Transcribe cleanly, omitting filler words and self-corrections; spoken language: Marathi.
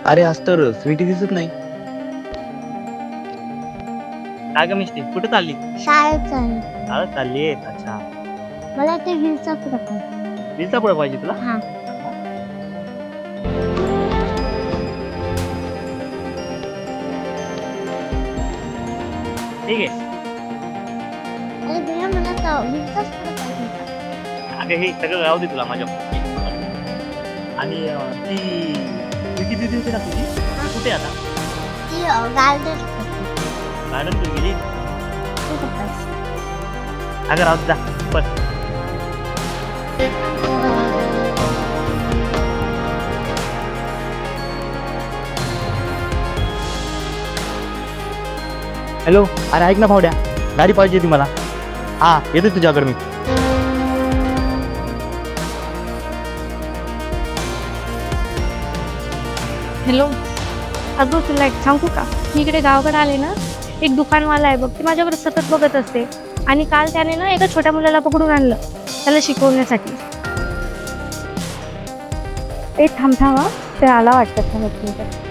अरे आज तर स्वीटी दिसत नाही. काय ग मिस्टी कुठे चालली? शाळेत आहे. शाळेत चालली आहे. अच्छा, मला ते व्हीलचा प्रकार. वीसचा पुढे पाहिजे तुला? हा. ठीक आहे. अरे भैया मला तर व्हीलचाच प्रकार होता. अगं हे सगळं राहू दे तुला माझ्या. आणि ती स्वीटी दिदी होती ना तुझी, ती कुठे आहे आता? ती गार्डन मॅडम तू गेली? अगं राहू दे, जा बस. हॅलो, अरे ऐक ना भावड्या, गाडी पाहिजे होती मला. हा येते तुझ्याकडे मी. हॅलो, अगं तुला एक सांगू का, मी इकडे गावाकडे आले ना, एक दुकानवाला आहे बघ, ते माझ्याकडे सतत बघत असते. आणि काल त्याने ना एका छोट्या मुलाला पकडून आणलं त्याला शिकवण्यासाठी. थांब थांब, ते आला वाटतं.